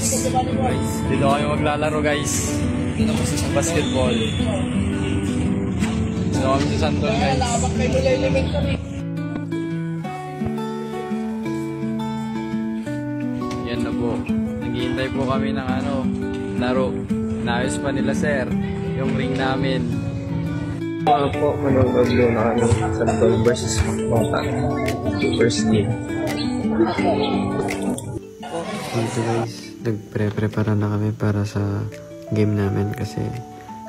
guys. Dito kami maglalaro guys. Basketball. Dito kami sa Santol guys. Yan na po. Naghihintay po kami ng laro. Naayos pa nila sir yung ring namin. Po, manonood na kami Santol versus Mata. First game. Dito guys, nagpre-prepara na kami para sa game namin kasi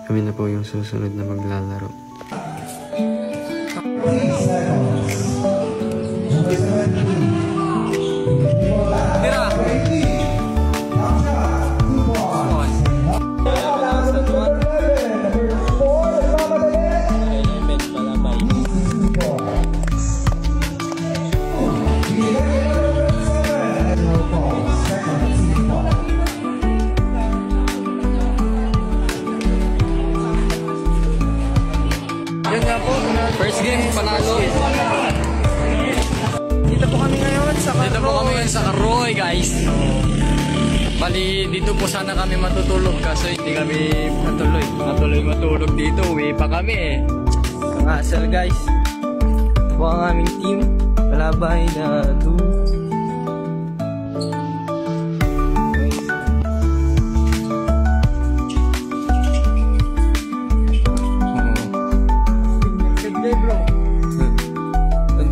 kami na po yung susunod na maglalaro. First game, panalo. Dito po kami ngayon sa Karoy, guys. Bali, dito po sana kami matutulog kasi hindi kami matulog dito. Uwi pa kami eh. Asal guys. Po ang aming team. Palabay na 2.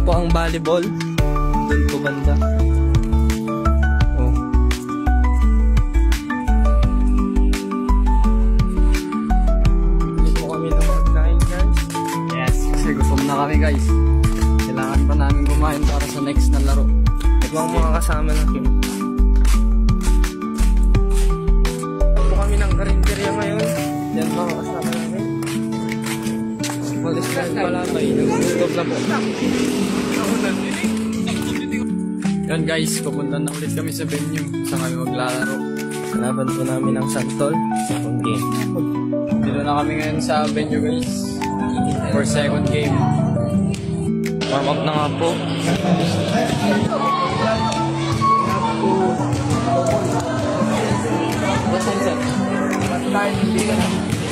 Ang volleyball doon po banda. Dito kami na magkain guys. Yes, kasi gutom na kami guys. Kailangan pa namin kumain para sa next na laro. Ito ang mga kasama natin. Ito kami ng karinderya ngayon. Yan mga kasama namin. Malis na yung palabay. Nag-stop na po. Yan guys, pupunta na ulit kami sa venue. Saan kami maglalaro. Kalaban po namin ang Santol. Second game. Dito na kami ngayon sa venue guys. For second game. Warm up na nga po.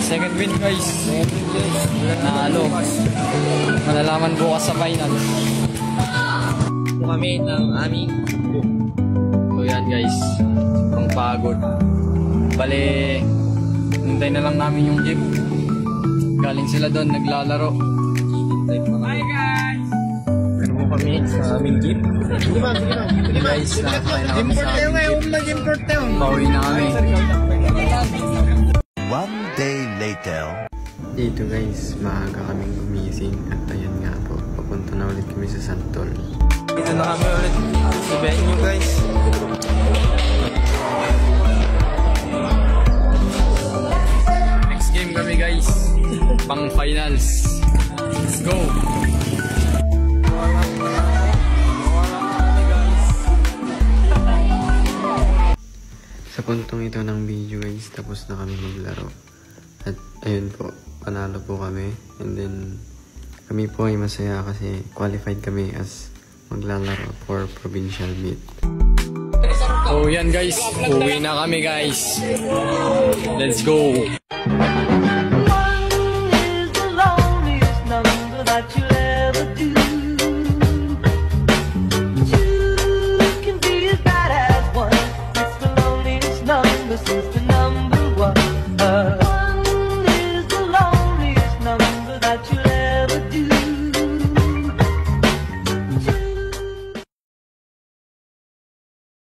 Second win guys. Nalo. Malalaman bukas sa final. Kami ng aming group. So yan guys, ang pagod. Bale, hintay na lang namin yung jeep. Galing sila doon, naglalaro. Hi guys! Pero po kami sa aming jeep. Guys, nakakay na kami sa aming jeep. Pauwi na kami. One day later. Dito guys, maaga kaming gumising at ayan nga po, papunta na ulit kami sa Santol. Dito na kami ulit sa venue guys. Next game kami guys, pang finals. Let's go! Sa puntong ito ng video guys, tapos na kami maglaro. At ayun po, panalo po kami. And then, kami po ay masaya kasi qualified kami as maglalaro for provincial meet. So yan guys, uwi na kami guys. Let's go! Since the number